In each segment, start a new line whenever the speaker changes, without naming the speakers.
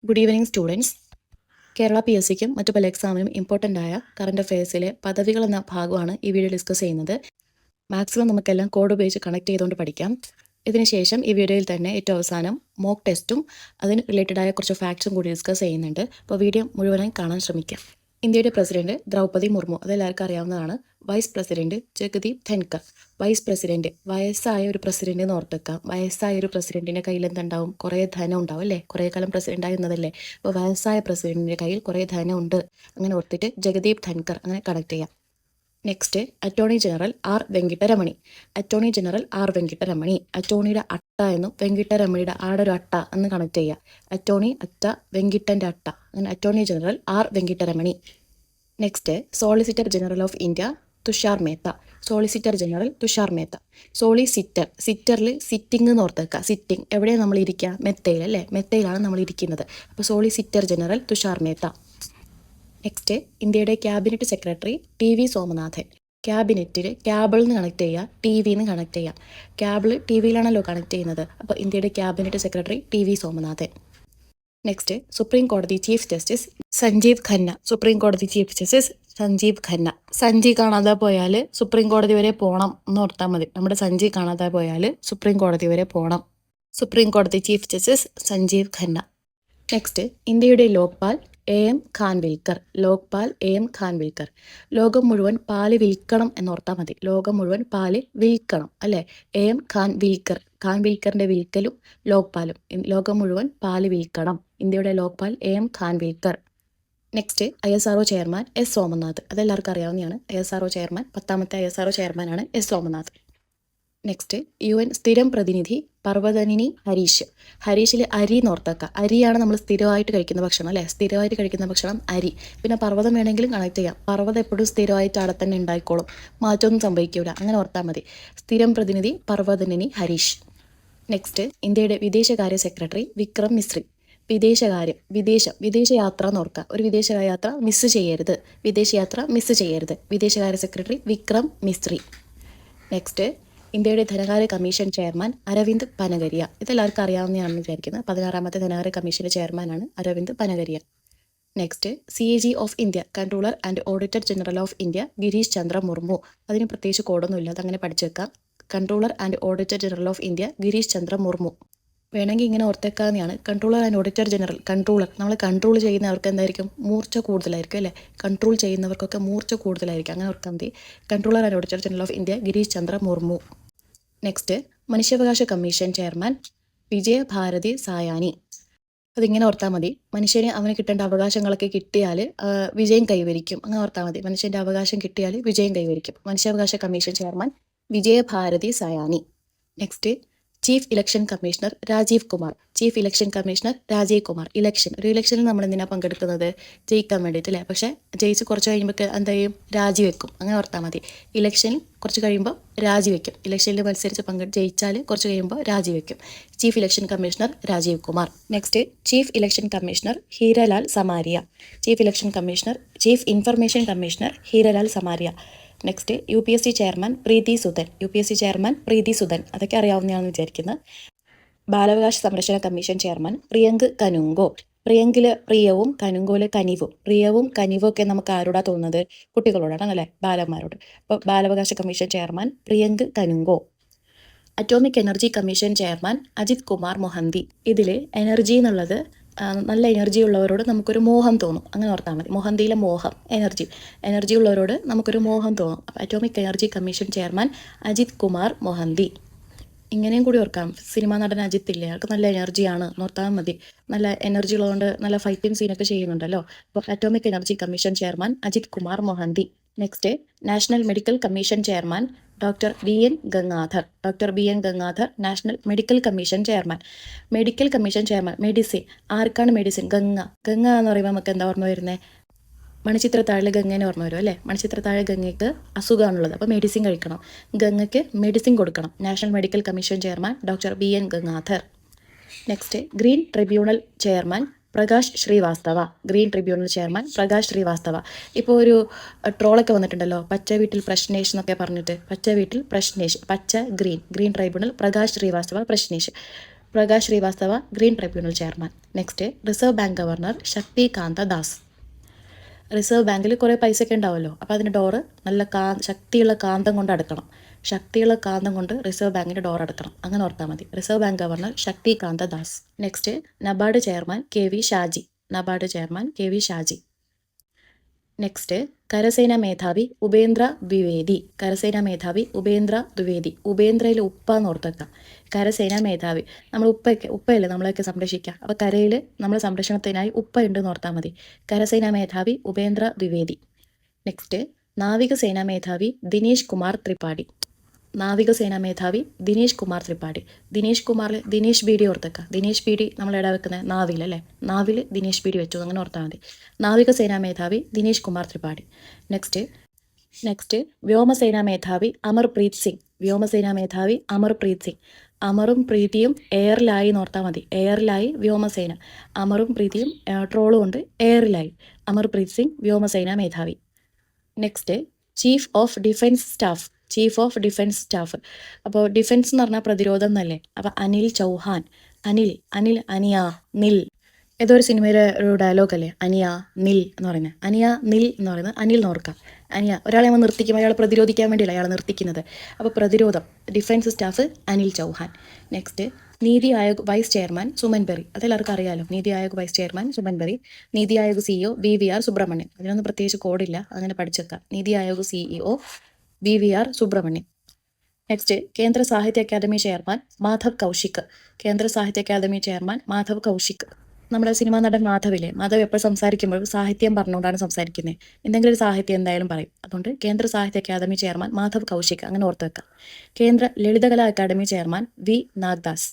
Good evening students. Kerala PSCക്കും മറ്റു പല എക്സാമിനും ഇമ്പോർട്ടൻ്റ് ആയ കറണ്ട് അഫയേഴ്സിലെ പദവികൾ എന്ന ഭാഗമാണ് ഈ വീഡിയോ ഡിസ്കസ് ചെയ്യുന്നത്. മാക്സിമം നമുക്കെല്ലാം കോഡ് ഉപയോഗിച്ച് കണക്ട് ചെയ്തുകൊണ്ട് പഠിക്കാം. ഇതിനുശേഷം ഈ വീഡിയോയിൽ തന്നെ ഏറ്റവും അവസാനം മോക്ക് ടെസ്റ്റും അതിന് റിലേറ്റഡ് ആയ കുറച്ച് ഫാക്ട്സും കൂടി ഡിസ്കസ് ചെയ്യുന്നുണ്ട്. അപ്പോൾ വീഡിയോ മുഴുവനായി കാണാൻ ശ്രമിക്കാം. ഇന്ത്യയുടെ പ്രസിഡന്റ് ദ്രൗപദി മുർമു, അതെല്ലാവർക്കും അറിയാവുന്നതാണ്. Vice president Jagdeep Dhankhar. Vice president വയസ്സായ ഒരു പ്രസിഡന്റ് എന്ന് ഓർത്തെക്കാം. വയസ്സായ ഒരു പ്രസിഡന്റിന്റെ കയ്യിൽ എന്തുണ്ടാവും? കുറേ ധനം ഉണ്ടാവും അല്ലേ? കുറേ കാലം പ്രസിഡന്റ് ആയിരുന്നതല്ലേ? അപ്പോൾ വയസ്സായ പ്രസിഡന്റിന്റെ കയ്യിൽ കുറേ ധനം ഉണ്ട്, അങ്ങനെ ഓർത്തിട്ട് ജഗദീപ് ധൻകർ അങ്ങനെ കണക്ട് ചെയ്യാം. Next attorney general R Venkataramani. Attorney general R Venkataramani. അറ്റോർണിയുടെ അട്ട എന്നും വെങ്കിട്ടരമണിയുടെ ആടൊരു അട്ട എന്ന് കണക്ട് ചെയ്യുക. അറ്റോർണി അറ്റ, വെങ്കിട്ടൻ്റെ അട്ട, അങ്ങനെ attorney general R Venkataramani. Next solicitor general of India Tushar Mehta. Solicitor general Tushar Mehta. Solicitor, സിറ്ററിൽ സിറ്റിംഗ് എന്ന് ഓർത്തേക്കുക. സിറ്റിംഗ് എവിടെയാണ് നമ്മൾ ഇരിക്കുക? മെത്തയിൽ അല്ലേ? മെത്തയിലാണ് നമ്മൾ ഇരിക്കുന്നത്. അപ്പോൾ solicitor general Tushar Mehta. Next ഇന്ത്യയുടെ ക്യാബിനറ്റ് സെക്രട്ടറി TV സോമനാഥൻ. ക്യാബിനറ്റിൽ ക്യാബിൾ നിന്ന് കണക്ട് ചെയ്യുക, TV എന്ന് കണക്ട് ചെയ്യാം. ക്യാബിൾ TV യിലാണല്ലോ കണക്ട് ചെയ്യുന്നത്. അപ്പോൾ ഇന്ത്യയുടെ cabinet secretary TV Somanathan. Next supreme കോടതി chief justice Sanjiv Khanna. Supreme കോടതി ചീഫ് ജസ്റ്റിസ് സഞ്ജീവ് ഖന്ന. സഞ്ജി കാണാതെ പോയാൽ സുപ്രീം കോടതി വരെ പോകണം എന്ന് ഓർത്താൽ മതി. നമ്മുടെ സഞ്ജി കാണാതെ പോയാൽ സുപ്രീം കോടതി വരെ പോകണം. സുപ്രീം കോടതി chief justice Sanjiv Khanna. Next ഇന്ത്യയുടെ ലോക്പാൽ AM ഖാൻവിൽക്കർ. ലോക്പാൽ AM ഖാൻവിൽക്കർ. ലോകം മുഴുവൻ പാല് വിൽക്കണം എന്നോർത്താൽ മതി. ലോകം മുഴുവൻ പാല് വിൽക്കണം അല്ലേ? AM ഖാൻവിൽക്കർ. ഖാൻവിൽക്കറിന്റെ വിൽക്കലും ലോക്പാലും. ലോകം മുഴുവൻ പാല് വിൽക്കണം. ഇന്ത്യയുടെ Lokpal AM Khanwilkar. Next ISRO chairman S Somanath. അതെല്ലാവർക്കും അറിയാവുന്നതാണ്. ISRO ചെയർമാൻ, 10ാമത്തെ ISRO ചെയർമാനാണ് S സോമനാഥ്. നെക്സ്റ്റ് UN സ്ഥിരം പ്രതിനിധി പർവ്വതനിനി ഹരീഷ്. ഹരീഷിൽ അരി നോർത്താക്കുക. അരിയാണ് നമ്മൾ സ്ഥിരമായിട്ട് കഴിക്കുന്ന ഭക്ഷണം അല്ലേ? സ്ഥിരമായിട്ട് കഴിക്കുന്ന ഭക്ഷണം അരി. പിന്നെ പർവ്വതം വേണമെങ്കിലും കണക്ട് ചെയ്യാം. പർവ്വതം എപ്പോഴും സ്ഥിരമായിട്ട് അവിടെ തന്നെ ഉണ്ടായിക്കോളും, മാറ്റമൊന്നും സംഭവിക്കില്ല, അങ്ങനെ ഓർത്താൽ മതി. സ്ഥിരം പ്രതിനിധി പർവ്വതനിനി ഹരീഷ്. നെക്സ്റ്റ് ഇന്ത്യയുടെ വിദേശകാര്യ സെക്രട്ടറി വിക്രം മിശ്രി. വിദേശകാര്യം, വിദേശയാത്ര എന്ന് ഓർക്കുക. ഒരു വിദേശയാത്ര മിസ് ചെയ്യരുത്. വിദേശയാത്ര മിസ് ചെയ്യരുത്. വിദേശകാര്യ സെക്രട്ടറി വിക്രം മിശ്രി. നെക്സ്റ്റ് ഇന്ത്യയുടെ ധനകാര്യ കമ്മീഷൻ ചെയർമാൻ അരവിന്ദ് പനഗരിയ. ഇതെല്ലാവർക്കും അറിയാവുന്നതാണെന്ന് വിചാരിക്കുന്നത്. 16ാമത്തെ ധനകാര്യ കമ്മീഷന്റെ ചെയർമാനാണ് Arvind Panagariya. Next CAG of India controller and auditor general of India Girish Chandra Murmu. അതിന് പ്രത്യേകിച്ച് കോഡൊന്നുമില്ല, അതങ്ങനെ പഠിച്ചു വെക്കാം. Controller and auditor general of India Girish Chandra Murmu. വേണമെങ്കിൽ ഇങ്ങനെ ഓർത്തേക്കാവുന്നതാണ്. Controller and auditor general. Controller, നമ്മൾ കൺട്രോൾ ചെയ്യുന്നവർക്ക് എന്തായിരിക്കും? മൂർച്ച കൂടുതലായിരിക്കും അല്ലേ? കൺട്രോൾ ചെയ്യുന്നവർക്കൊക്കെ മൂർച്ച കൂടുതലായിരിക്കും, അങ്ങനെ ഓർക്കാൻ മതി. Controller and auditor general of India Girish Chandra Murmu. Next മനുഷ്യാവകാശ കമ്മീഷൻ ചെയർമാൻ വിജയ ഭാരതി സായാനി. അതിങ്ങനെ ഓർത്താൽ മതി. മനുഷ്യന് അവന് കിട്ടേണ്ട അവകാശങ്ങളൊക്കെ കിട്ടിയാൽ വിജയം കൈവരിക്കും, അങ്ങനെ ഓർത്താൽ മതി. മനുഷ്യൻ്റെ അവകാശം കിട്ടിയാൽ വിജയം കൈവരിക്കും. മനുഷ്യാവകാശ commission chairman Vijaya Bharathi Sayani. Next chief election commissioner Rajiv Kumar. Chief election commissioner Rajiv Kumar. ഒരു ഇലക്ഷനിൽ നമ്മൾ എന്തിനാണ് പങ്കെടുക്കുന്നത്? ജയിക്കാൻ വേണ്ടിയിട്ട് അല്ലേ? പക്ഷേ ജയിച്ച് കുറച്ച് കഴിയുമ്പോൾ എന്താ ചെയ്യും? രാജിവെക്കും, അങ്ങനെ ഓർത്താൽ മതി. ഇലക്ഷനിൽ കുറച്ച് കഴിയുമ്പോൾ രാജിവെക്കും. ഇലക്ഷനിൽ മത്സരിച്ച് ജയിച്ചാൽ കുറച്ച് കഴിയുമ്പോൾ രാജിവെക്കും. Chief election commissioner Rajiv Kumar. Next chief election commissioner Heeralal Samariya. Chief information commissioner Heeralal Samariya. Next UPSC chairman Preeti Sudan. അതൊക്കെ അറിയാവുന്നതാണെന്ന് വിചാരിക്കുന്നത്. ബാലാവകാശ സംരക്ഷണ കമ്മീഷൻ ചെയർമാൻ പ്രിയങ്ക് കനുങ്കോ. പ്രിയങ്കില് പ്രിയവും കനുങ്കോല് കനിവും. പ്രിയവും കനിവും ഒക്കെ നമുക്ക് ആരോടാ തോന്നുന്നത്? കുട്ടികളോടാണ് അല്ലേ? ബാലന്മാരോട്. അപ്പോൾ ബാലാവകാശ commission chairman Priyank Kanoongo. Atomic energy commission chairman Ajit Kumar Mohanty. ഇതിൽ എനർജി എന്നുള്ളത് നല്ല എനർജി ഉള്ളവരോട് നമുക്കൊരു മോഹം തോന്നും, അങ്ങനെ ഓർത്താൽ മതി. മൊഹന്തിയിലെ മോഹം, എനർജി ഉള്ളവരോട് നമുക്കൊരു മോഹം തോന്നും. അപ്പോൾ atomic energy commission chairman Ajit Kumar Mohanty. ഇങ്ങനെയും കൂടി ഓർക്കാം. സിനിമാ നടൻ അജിത്ത് ഇല്ലേ, അയാൾക്ക് നല്ല എനർജിയാണ് നോർത്താൽ മതി. നല്ല എനർജി ഉള്ളതുകൊണ്ട് നല്ല ഫൈറ്റിംഗ് സീനൊക്കെ ചെയ്യുന്നുണ്ടല്ലോ. അപ്പോൾ atomic energy commission chairman Ajit Kumar Mohanty. Next national medical commission chairman doctor BN Gangadhar. National medical commission chairman. Medicine. ആർക്കാണ് മെഡിസിൻ? ഗംഗ എന്ന് പറയുമ്പോൾ നമുക്ക് എന്താ ഓർമ്മ വരുന്നത്? മണിച്ചിത്രത്താഴിലെ ഗംഗേനെ ഓർമ്മ വരും അല്ലേ? മണിച്ചിത്രത്താഴെ ഗംഗയ്ക്ക് അസുഖമാണുള്ളത്, അപ്പോൾ മെഡിസിൻ കഴിക്കണം. ഗംഗയ്ക്ക് മെഡിസിൻ കൊടുക്കണം. National medical commission chairman doctor BN Gangadhar. Next green tribunal chairman Prakash Srivastava. ഇപ്പോൾ ഒരു ട്രോളൊക്കെ വന്നിട്ടുണ്ടല്ലോ, പച്ച വീട്ടിൽ പ്രശ്നേഷ് എന്നൊക്കെ പറഞ്ഞിട്ട്. പച്ച വീട്ടിൽ Prashnesh, green tribunal Prakash Srivastava Prashnesh. Prakash Srivastava green tribunal chairman. Next reserve bank governor Shaktikanta Das. Reserve ബാങ്കിൽ കുറേ പൈസയൊക്കെ ഉണ്ടാവുമല്ലോ, അപ്പോൾ അതിൻ്റെ ഡോറ് നല്ല ശക്തിയുള്ള കാന്തം കൊണ്ട് അടക്കണം. ശക്തിയുള്ള കാന്തം കൊണ്ട് റിസർവ് ബാങ്കിൻ്റെ ഡോർ അടക്കണം. അങ്ങനെ ഓർത്താൽ മതി. Reserve bank governor Shaktikanta Das. Next NABARD chairman KV Shaji. NABARD chairman KV Shaji. Next കരസേനാ മേധാവി ഉപേന്ദ്ര ദ്വിവേദി. കരസേനാ മേധാവി ഉപേന്ദ്ര ദ്വിവേദി. ഉപേന്ദ്രയിൽ ഉപ്പ എന്ന് ഓർത്തേക്കാം. കരസേനാ മേധാവി നമ്മൾ ഉപ്പയല്ലേ നമ്മളെയൊക്കെ സംരക്ഷിക്കുക, അപ്പോൾ കരയിൽ നമ്മൾ സംരക്ഷണത്തിനായി ഉപ്പ ഉണ്ടെന്ന് ഓർത്താൽ മതി. കരസേനാ മേധാവി ഉപേന്ദ്ര ദ്വിവേദി. നെക്സ്റ്റ് നാവികസേനാ മേധാവി ദിനേശ് കുമാർ ത്രിപാഠി. നാവികസേനാ മേധാവി ദിനേശ് കുമാർ ത്രിപാഠി. ദിനേശ് ബീഡി ഓർത്തേക്കാം. ദിനേശ് ബീഡി നമ്മൾ എവിടെ വെക്കുന്നത്? നാവിൽ അല്ലേ. നാവിൽ ദിനേശ് ബീഡി വെച്ചു, അങ്ങനെ ഓർത്താൽ മതി. നാവികസേനാ മേധാവി ദിനേശ് കുമാർ ത്രിപാഠി. നെക്സ്റ്റ് വ്യോമസേനാ മേധാവി അമർപ്രീത് സിംഗ്. വ്യോമസേനാ മേധാവി അമർപ്രീത് സിംഗ്. അമറും പ്രീതിയും എയറിലായി നോർത്താൽ മതി. എയറിലായി വ്യോമസേന. അമറും പ്രീതിയും ട്രോളും ഉണ്ട്, എയറിലായി. അമർപ്രീത് സിംഗ് വ്യോമസേനാ മേധാവി. Next chief of defence staff. Chief of defence staff. അപ്പോൾ ഡിഫൻസ് എന്ന് പറഞ്ഞാൽ പ്രതിരോധം എന്നല്ലേ. അപ്പോൾ അനിൽ ചൗഹാൻ. അനിൽ അനിയ നിൽ. ഏതോ ഒരു സിനിമയിലെ ഒരു ഡയലോഗ് അല്ലേ, അനിയ നിൽ എന്ന് പറയുന്നത്. അനിയ നിൽ എന്ന് പറയുന്നത് അനിൽ നോർക്കാം. അനിയ ഒരാളെ നമ്മൾ നിർത്തിക്കുമ്പോൾ അയാൾ പ്രതിരോധിക്കാൻ വേണ്ടിയല്ല അയാൾ നിർത്തിക്കുന്നത്. അപ്പോൾ പ്രതിരോധം defence staff Anil Chauhan. Next NITI Aayog vice chairman Suman Bery. അതെല്ലാവർക്കും അറിയാലോ. NITI Aayog vice chairman Suman Bery. NITI Aayog CEO BVR Subramanian. അതിനൊന്നും പ്രത്യേകിച്ച് കോഡില്ല, അങ്ങനെ പഠിച്ചേക്കാം. Niti Aayog CEO BVR Subrahmanyam. Next Kendra Sahitya academy chairman Madhav Kaushik. കേന്ദ്ര സാഹിത്യ അക്കാദമി ചെയർമാൻ മാധവ് കൗശിക്. നമ്മുടെ സിനിമാ നടൻ മാധവില്ലേ, മാധവ് എപ്പോൾ സംസാരിക്കുമ്പോൾ സാഹിത്യം പറഞ്ഞുകൊണ്ടാണ് സംസാരിക്കുന്നത്. എന്തെങ്കിലും ഒരു സാഹിത്യം എന്തായാലും പറയും. അതുകൊണ്ട് കേന്ദ്ര സാഹിത്യ അക്കാദമി ചെയർമാൻ മാധവ് കൗശിക്, അങ്ങനെ ഓർത്ത് വെക്കാം. കേന്ദ്ര Lalit Kala academy chairman V Nagdas.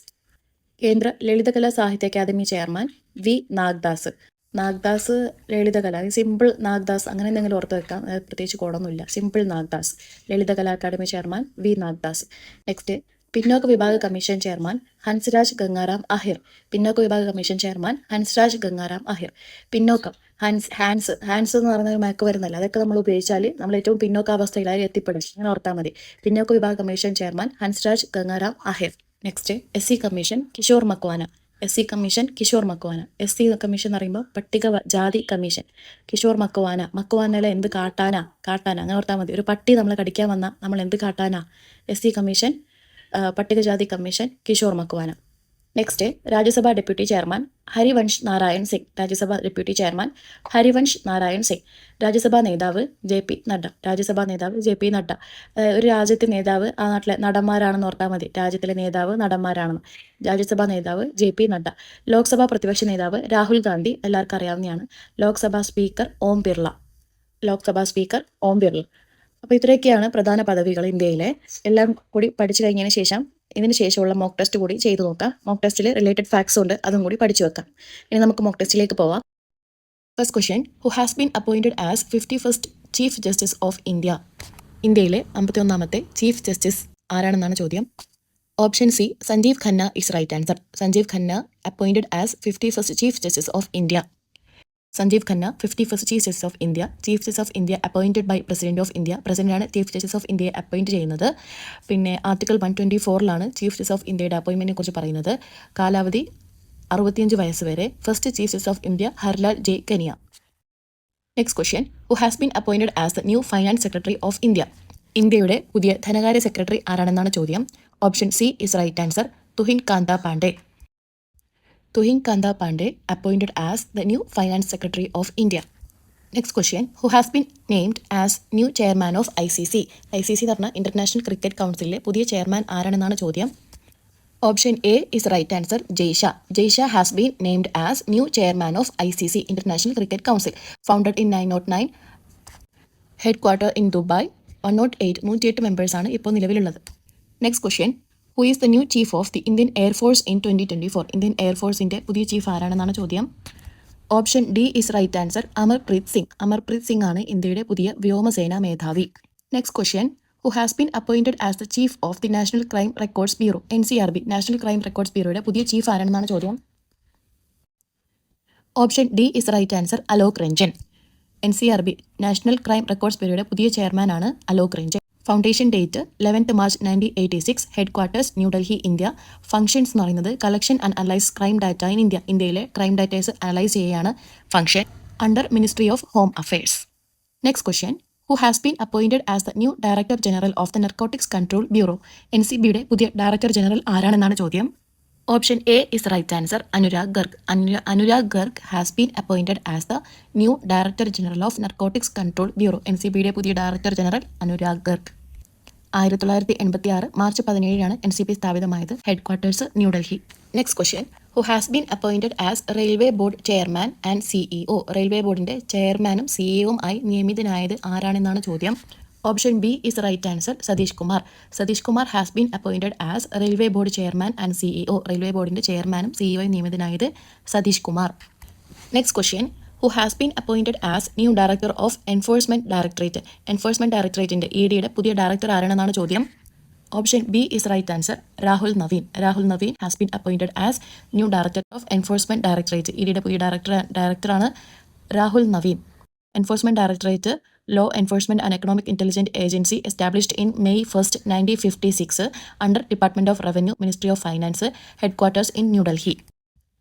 കേന്ദ്ര Lalit Kala Sahitya academy chairman V Nagdas. Nagdas Lalit Kala, simple Nagdas, അങ്ങനെ എന്തെങ്കിലും ഓർത്ത് വെക്കാം. പ്രത്യേകിച്ച് കോടൊന്നുമില്ല. Simple Nagdas. Lalit Kala academy chairman V Nagdas. Next പിന്നോക്ക വിഭാഗ കമ്മീഷൻ ചെയർമാൻ ഹൻസ്രാജ് ഗംഗാറാം അഹിർ. പിന്നോക്ക വിഭാഗ കമ്മീഷൻ ചെയർമാൻ ഹൻസ്രാജ് ഗംഗാറാം അഹിർ. പിന്നോക്കം ഹാൻസ് എന്ന് പറയുന്ന ഒരു മയക്ക് വരുന്നല്ല. അതൊക്കെ നമ്മൾ ഉപയോഗിച്ചാൽ നമ്മൾ ഏറ്റവും പിന്നോക്കാവസ്ഥയിലായി എത്തിപ്പെടും, അങ്ങനെ ഓർത്താൽ മതി. പിന്നോക്ക വിഭാഗ commission chairman Hansraj Gangaram Ahir. Next SC commission Kishore Makwana. SC commission Kishore Makwana. SC commission എന്ന് പറയുമ്പോൾ പട്ടിക ജാതി കമ്മീഷൻ. കിഷോർ മക്വാനയിലെ എന്ത് കാട്ടാന അങ്ങനെ ഓർത്താൽ മതി. ഒരു പട്ടി നമ്മളെ കടിക്കാൻ വന്നാൽ നമ്മൾ എന്ത് കാട്ടാന? SC കമ്മീഷൻ പട്ടികജാതി കമ്മീഷൻ കിഷോർ മക്വാന. നെക്സ്റ്റ് രാജ്യസഭാ ഡെപ്യൂട്ടി ചെയർമാൻ ഹരിവൻഷ് നാരായൺ സിംഗ്. രാജ്യസഭാ ഡെപ്യൂട്ടി ചെയർമാൻ ഹരിവൻഷ് നാരായൺ സിംഗ്. രാജ്യസഭാ നേതാവ് JP നഡ്ഡ. രാജ്യസഭാ നേതാവ് JP നഡ്ഡ. ഒരു രാജ്യത്തെ നേതാവ് ആ നാട്ടിലെ നടന്മാരാണെന്ന് ഓർത്താൽ മതി. രാജ്യത്തിലെ നേതാവ് നടന്മാരാണെന്ന്. രാജ്യസഭാ നേതാവ് JP നഡ്ഡ. ലോക്സഭാ പ്രതിപക്ഷ നേതാവ് രാഹുൽ ഗാന്ധി, എല്ലാവർക്കും അറിയാവുന്നതാണ്. ലോക്സഭാ സ്പീക്കർ ഓം ബിർള. അപ്പോൾ ഇത്രയൊക്കെയാണ് പ്രധാന പദവികൾ ഇന്ത്യയിലെ. എല്ലാം കൂടി പഠിച്ചു കഴിഞ്ഞതിന് ശേഷം ഇതിന് ശേഷമുള്ള മോക്ക് ടെസ്റ്റ് കൂടി ചെയ്തു നോക്കാം. മോക്ക് ടെസ്റ്റിൽ റിലേറ്റഡ് ഫാക്ട്സ് ഉണ്ട്, അതും കൂടി പഠിച്ചു വെക്കാം. ഇനി നമുക്ക് മോക്ക് ടെസ്റ്റിലേക്ക് പോവാം. First question, who has been appointed as 51st chief justice of India. ഇന്ത്യയിലെ 51ാമത്തെ ചീഫ് ജസ്റ്റിസ് ആരാണെന്നാണ് ചോദ്യം. Option C Sanjiv Khanna is right answer. Sanjiv Khanna appointed as 51st chief justice of India. Sanjiv Khanna 51st chief justice of India. Chief justice of India appointed by president of India. പ്രസിഡന്റാണ് chief justice of ഇന്ത്യയെ appoint ചെയ്യുന്നത്. പിന്നെ article 124 chief justice of ഇന്ത്യയുടെ അപ്പോയിൻമെൻറ്റിനെ കുറിച്ച് പറയുന്നത്. കാലാവധി 65 വയസ്സ് വരെ. First chief justice of India Harilal J Kania. Next question, who has been appointed as the new finance secretary of India. ഇന്ത്യയുടെ പുതിയ ധനകാര്യ സെക്രട്ടറി ആരാണെന്നാണ് ചോദ്യം. Option C is right answer. Tuhin Kanta Pandey. Tuhin Kanda Pandey appointed as the new Finance Secretary of India. Next question, who has been named as new chairman of ICC. ICC എന്ന് പറഞ്ഞാൽ international cricket കൗൺസിലിലെ പുതിയ chairman ആരാണെന്നാണ് ചോദ്യം. Option A is right answer. Jay Shah has been named as new chairman of ICC, International Cricket Council, founded in 909, headquarter in Dubai. 108 members ആണ് ഇപ്പോൾ നിലവിലുള്ളത്. Next question, who is the new chief of the Indian air force in 2024. Indian എയർഫോഴ്സിൻ്റെ പുതിയ ചീഫ് ആരാണെന്നാണ് ചോദ്യം. Option D is right answer. Amarpreet Singh ആണ് ഇന്ത്യയുടെ പുതിയ വ്യോമസേനാ മേധാവി. Next question, who has been appointed as the chief of the national crime records bureau. NCRB, national crime records ബ്യൂറോയുടെ പുതിയ ചീഫ് ആരാണെന്നാണ് ചോദ്യം. Option D is right answer. Alok Ranjan. NCRB, national crime records ബ്യൂറോയുടെ പുതിയ ചെയർമാനാണ് Alok Ranjan. Foundation date 11th March 1986, ഹെഡ് ക്വാർട്ടേഴ്സ് ന്യൂഡൽഹി, ഇന്ത്യ. ഫംഗ്ഷൻസ് എന്ന് പറയുന്നത് collection and analyse crime data in India. ഇന്ത്യയിലെ ക്രൈം ഡാറ്റേഴ്സ് അനലൈസ് ചെയ്യുകയാണ് function under ministry of home affairs. Next question, who has been appointed as the new director general of the narcotics control bureau. NCBയുടെ പുതിയ director general ആരാണെന്നാണ് ചോദ്യം. Option A is right answer, Anurag Garg. Anurag Garg has been appointed as the new director general of narcotics control bureau. NCBയുടെ പുതിയ director general Anurag Garg. 1986 March 17 NCB സ്ഥാപിതമായത്. ഹെഡ് ക്വാർട്ടേഴ്സ് New Delhi. Next question, who has been appointed as railway board chairman and CEO. Railway ബോർഡിന്റെ ചെയർമാനും CEO ആയി നിയമിതനായത് ആരാണെന്നാണ് ചോദ്യം. Option B is right answer, Satish Kumar. Satish Kumar has been appointed as railway board chairman and CEO. Railway ബോർഡിന്റെ ചെയർമാനും CEO ആയി നിയമിതനായത് Satish Kumar. Next question, who has been appointed as new director of enforcement directorate. Enforcement ഡയറക്ടറേറ്റിന്റെ EDയുടെ പുതിയ ഡയറക്ടർ ആരാണെന്നാണ് ചോദ്യം. Option B is right answer, Rahul Naveen. Rahul Naveen has been appointed as new director of enforcement directorate. EDയുടെ പുതിയ ഡയറക്ടറാണ് Rahul Naveen. Enforcement directorate Law Enforcement and Economic Intelligence Agency established in May 1st, 1956 under Department of Revenue, Ministry of Finance, headquarters in New Delhi.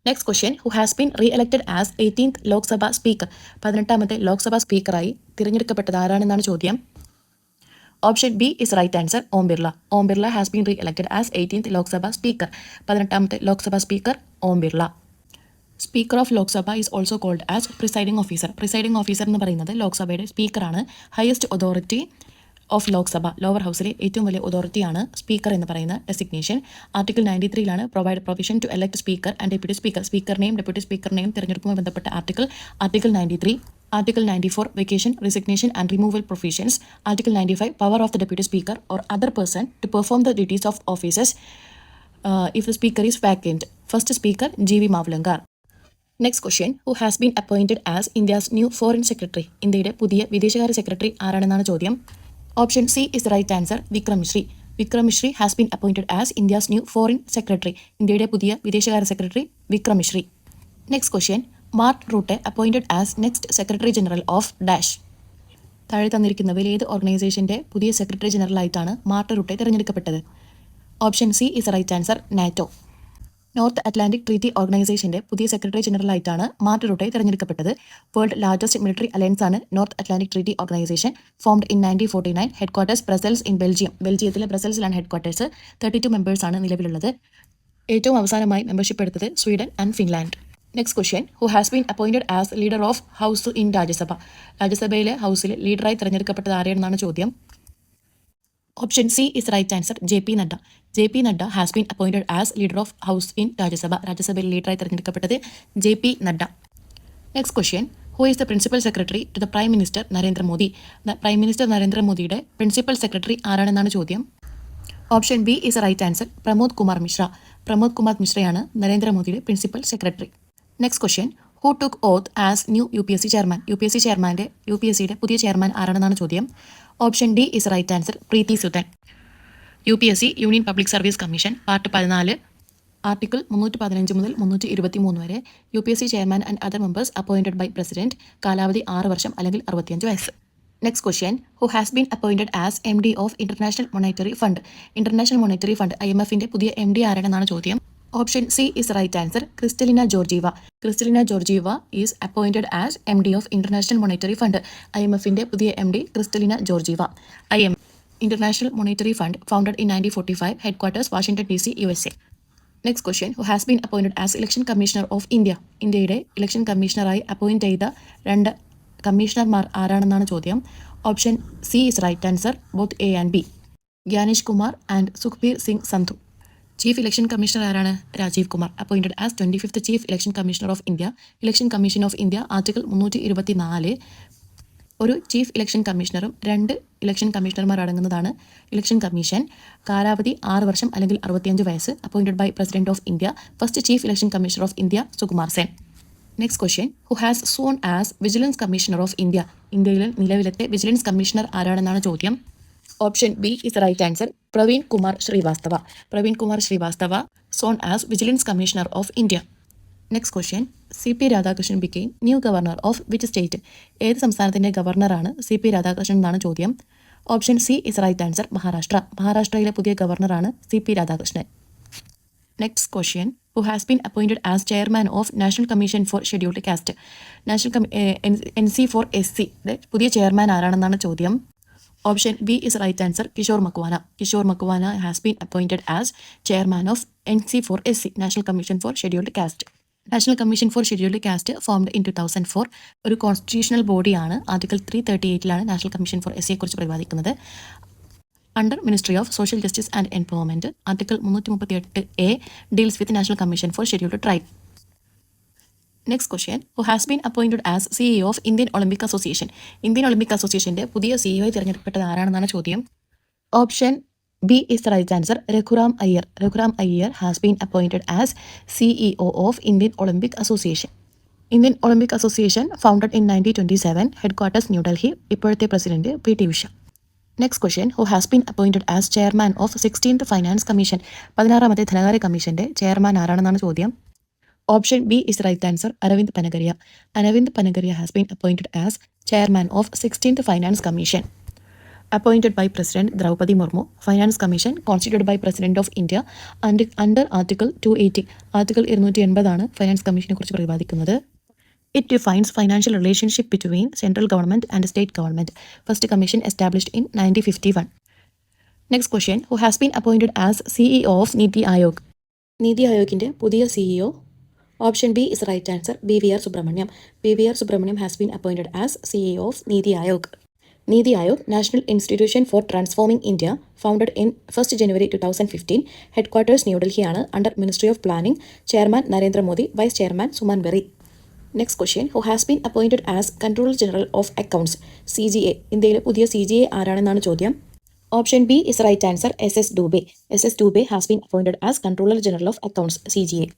Next question, who has been re-elected as 18th Lok Sabha Speaker. 18ാമത്തെ ലോക്സഭ സ്പീക്കറായി തിരഞ്ഞെടുക്കപ്പെട്ടത് ആരാണെന്നാണ് ചോദ്യം. Option B is right answer, Om Birla. Om Birla has been re-elected as 18th Lok Sabha speaker. 18ാമത്തെ Lok Sabha speaker Om Birla. Speaker of Lok Sabha is also called as presiding officer. Presiding officer എന്ന് പറയുന്നത് ലോക്സഭയുടെ സ്പീക്കറാണ്. Highest authority of Lok Sabha, lower ഹൗസിലെ ഏറ്റവും വലിയ അതോറിറ്റിയാണ് സ്പീക്കർ എന്ന് പറയുന്ന designation. Article 93 provision to elect speaker and deputy speaker. സ്പീക്കറിനെയും ഡെപ്യൂട്ടി സ്പീക്കറിനെയും തിരഞ്ഞെടുപ്പുമായി ബന്ധപ്പെട്ട article 93. Article 94 vacation, resignation and removal provisions. Article 95 power of the deputy speaker or other person to perform the duties of offices if the speaker is vacant. First speaker GV Mavalankar. Next question, who has been appointed as India's new foreign secretary. ഇന്ത്യയുടെ പുതിയ വിദേശകാര്യ secretary ആരാണെന്നാണ് ചോദ്യം. Option C is right answer, Vikram Misri. Vikram Misri has been appointed as India's new foreign secretary. ഇന്ത്യയുടെ പുതിയ വിദേശകാര്യ secretary Vikram Misri. Next question, Mark Rutte appointed as next secretary general of dash. താഴെ തന്നിരിക്കുന്നവയിൽ ഏത് ഓർഗനൈസേഷന്റെ പുതിയ സെക്രട്ടറി ജനറലായിട്ടാണ് മാർക്ക് റൂട്ടെ തിരഞ്ഞെടുക്കപ്പെട്ടത്. Option C is right answer, NATO. North Atlantic Treaty ഓർഗനൈസേഷന്റെ പുതിയ സെക്രട്ടറി ജനറലായിട്ടാണ് മാർക്ക് റൂട്ടെ തിരഞ്ഞെടുക്കപ്പെട്ടത്. വേൾഡ് ലാർജസ്റ്റ് മിലിറ്ററി അലയൻസ് ആണ് North Atlantic Treaty Organization. Formed in 1949. Headquarters Brussels in Belgium. ബെൽജിയത്തിലെ ബ്രസൽസിലാണ് ഹെഡ് ക്വാർട്ടേഴ്സ്. 32 മെമ്പേഴ്സാണ് നിലവിലുള്ളത്. ഏറ്റവും അവസാനമായി മെമ്പർഷിപ്പ് എടുത്തത് Sweden and Finland. Next question, who has been appointed as leader of house in Rajya Sabha. രാജ്യസഭയിലെ ഹൗസിൽ ലീഡറായി തിരഞ്ഞെടുക്കപ്പെട്ടത് ആരെയെന്നാണ് ചോദ്യം. Option C is right answer, JP Nadda. JP Nadda has been appointed as leader of house in Rajya Sabha. രാജ്യസഭയിൽ ലീഡറായി തിരഞ്ഞെടുക്കപ്പെട്ടത് JP Nadda. Next question, who is the principal secretary to the prime minister Narendra Modi. Prime minister നരേന്ദ്രമോദിയുടെ പ്രിൻസിപ്പൽ സെക്രട്ടറി ആരാണെന്നാണ് ചോദ്യം. Option B is right answer, Pramod Kumar Mishra. Pramod Kumar മിശ്രയാണ് നരേന്ദ്രമോദിയുടെ principal secretary. Next question, who took oath as new UPSC chairman. UPSCയുടെ പുതിയ chairman ആരാണെന്നാണ് ചോദ്യം. Option D is right answer, Preeti Sudan. UPSC union public service commission part 14 article 315 മുതൽ 323 വരെ. UPSC chairman and other members appointed by president. കാലാവധി 6 വർഷം അല്ലെങ്കിൽ 65 വയസ്സ്. Next question, who has been appointed as MD of international monetary fund. International monetary fund IMFന്റെ പുതിയ MD ആരാണെന്നാണ് ചോദ്യം. Option C is right answer, Kristalina Georgieva. Kristalina Georgieva is appointed as MD of international monetary fund. IMFന്റെ പുതിയ MD Kristalina Georgieva. IMF international monetary fund founded in 1945. Headquarters Washington DC, USA. Next question, who has been appointed as election commissioner of India. ഇന്ത്യയുടെ election കമ്മീഷണറായി appoint ചെയ്ത 2 കമ്മീഷണർമാർ ആരാണെന്നാണ് ചോദ്യം. Option C is right answer, both A and B. Gyanesh Kumar and Sukhbir Singh Sandhu. Chief election commissioner ആരാണ്? Rajiv Kumar. Appointed as 25th chief election commissioner of India. Election commission of India article 324. ഒരു chief election കമ്മീഷണറും 2 election കമ്മീഷണർമാർ അടങ്ങുന്നതാണ് ഇലക്ഷൻ കമ്മീഷൻ. കാലാവധി 6 വർഷം അല്ലെങ്കിൽ 65 വയസ്സ്. Appointed by president of India. First chief election commissioner of India Sukumar Sen. Next question, who has sworn as vigilance commissioner of India. ഇന്ത്യയിലെ നിലവിലത്തെ വിജിലൻസ് കമ്മീഷണർ ആരാണെന്നാണ് ചോദ്യം. Option B is right answer, Praveen Kumar Srivastava. Praveen Kumar Srivastava sworn as vigilance commissioner of India. Next question, CP Radhakrishnan became new governor of which state. ഏത് സംസ്ഥാനത്തിൻ്റെ ഗവർണറാണ് CP Radhakrishnan എന്നാണ് ചോദ്യം. Option C is right answer. മഹാരാഷ്ട്രയിലെ പുതിയ ഗവർണറാണ് CP Radhakrishnan. Next question, who has been appointed as chairman of national commission for scheduled caste. NC4SC പുതിയ chairman ആരാണെന്നാണ് ചോദ്യം. Option B is right answer. Kishore Makwana has been appointed as chairman of NC4SC, national commission for scheduled caste. National commission for scheduled caste formed in 2004 ഒരു constitutional ബോഡിയാണ്. Article 338 national commission for SC കുറിച്ച് പ്രതിപാദിക്കുന്നത്. Under ministry of social justice and empowerment. Article 338A deals with national commission for scheduled tribe. Next question, who has been appointed as CEO of Indian Olympic association. Indian Olympic അസോസിയേഷന്റെ പുതിയ CEO തിരഞ്ഞെടുക്കപ്പെട്ടത് ആരാണെന്നാണ് ചോദ്യം. Option B is right answer. Raghuram Iyer has been appointed as CEO of Indian Olympic association. Indian Olympic association founded in 1927, headquarters New Delhi. ഇപ്പോഴത്തെ president PT Usha. Next question, who has been appointed as chairman of 16th finance commission. 16ാമത്തെ ധനകാര്യ കമ്മീഷന്റെ chairman ആരാണെന്നാണ് ചോദ്യം. Option B is right answer. Arvind Panagariya has been appointed as chairman of 16th finance commission. Appointed by President Draupadi Murmu. Finance Commission constituted by President of India under Article 280. Article 280 finance കമ്മീഷനെ കുറിച്ച് പ്രതിപാദിക്കുന്നത്. It defines financial relationship between central government and state government. First commission established in 1951. Next question, who has been appointed as CEO of Niti Aayog. നീതി ആയോഗിൻ്റെ പുതിയ CEO. Option B is right answer. BVR Subramaniam has been appointed as CEO of Niti Aayog. Niti Aayog, National Institution for Transforming India, founded in 1st January 2015, headquarters New Delhi ആണ്, under Ministry of Planning, Chairman Narendra Modi, Vice Chairman Suman Berry. Next question, who has been appointed as Controller General of Accounts, CGA. ഇന്ത്യയിലെ പുതിയ CGA ആരാണെന്നാണ് ചോദ്യം. Option B is right answer. SS Dubey has been appointed as Controller General of Accounts, CGA.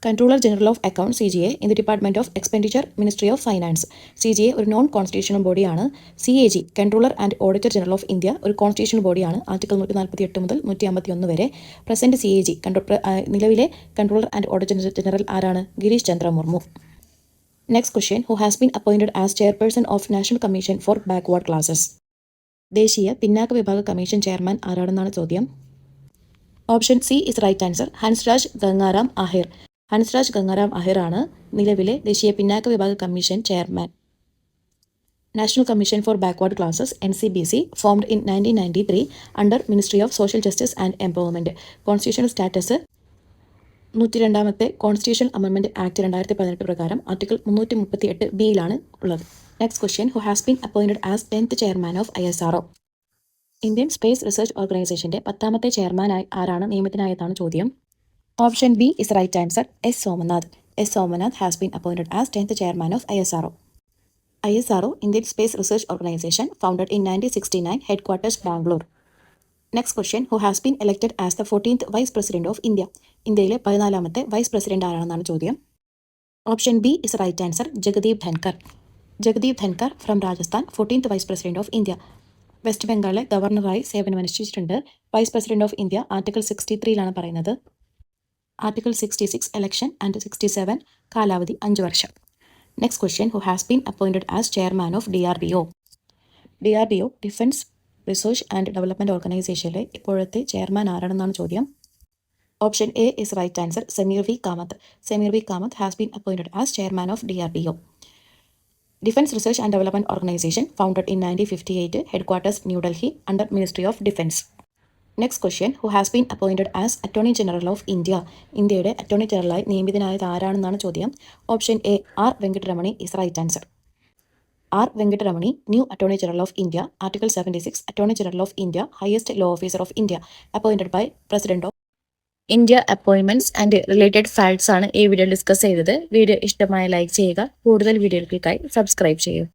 Controller General of Accounts CGA in the Department of Expenditure, Ministry of Finance. CGA ഒരു non constitutional ബോഡിയാണ്. CAG controller and auditor general of India ഒരു constitutional ബോഡിയാണ്. Article 148 മുതൽ 151 വരെ. Present CAG നിലവിലെ controller and auditor general ആരാണ്? Girish Chandra Murmu. Next question, who has been appointed as chairperson of national commission for backward classes. ദേശീയ പിന്നാക്ക വിഭാഗ കമ്മീഷൻ ചെയർമാൻ ആരാണെന്നാണ് ചോദ്യം. Option C is right answer. Hansraj Gangaram Ahir ആണ് നിലവിലെ ദേശീയ പിന്നാക്ക വിഭാഗ commission chairman. National commission for backward classes NCBC formed in 1993 under ministry of social justice and empowerment. Constitutional status 102ാമത്തെ കോൺസ്റ്റിറ്റ്യൂഷൻ അമെൻമെന്റ് ആക്ട് 2018 പ്രകാരം ആർട്ടിക്കിൾ 338B ഉള്ളത്. Next question, who has been appointed as 10th chairman of ISRO. Indian space research ഓർഗനൈസേഷന്റെ 10ാമത്തെ ചെയർമാനായി ആരാണ് നിയമിതനായതാണ് ചോദ്യം. Option B is right answer. S. Somanath has been appointed as 10th chairman of ISRO. ISRO, Indian Space Research Organization, founded in 1969, headquarters Bangalore. Next question, who has been elected as the 14th Vice President of India. ഇന്ത്യയിലെ 14ാമത്തെ vice president ആരാണെന്നാണ് ചോദ്യം. Option B is right answer. Jagdeep Dhankhar from Rajasthan, 14th Vice President of India. West ബംഗാളിലെ ഗവർണറായി സേവനമനുഷ്ഠിച്ചിട്ടുണ്ട്. Vice president of India article 63 പറയുന്നത്. Article 66 election and 67 കാലാവധി 5 വർഷം. Next question, who has been appointed as chairman of DRDO. Defence research and development ഓർഗനൈസേഷനിലെ ഇപ്പോഴത്തെ chairman ആരാണെന്നാണ് ചോദ്യം. Option A is right answer. Sameer V Kamath has been appointed as chairman of DRDO. Defence research and development organisation founded in 1958, headquarters New Delhi under ministry of defence. Next question, who has been appointed as attorney general of India. ഇന്ത്യയുടെ attorney ജനറലായി നിയമിതനായത് ആരാണെന്നാണ് ചോദ്യം. Option A R. Venkataramani is right answer. R. Venkataramani, new attorney general of India, article 76 attorney general of India, highest law officer of India, appointed by president of India. Appointments and related facts ആണ് ഈ video discuss ചെയ്തത്. Video ഇഷ്ടമായ like ചെയ്യുക. കൂടുതൽ വീഡിയോകൾക്കായി subscribe ചെയ്യുക.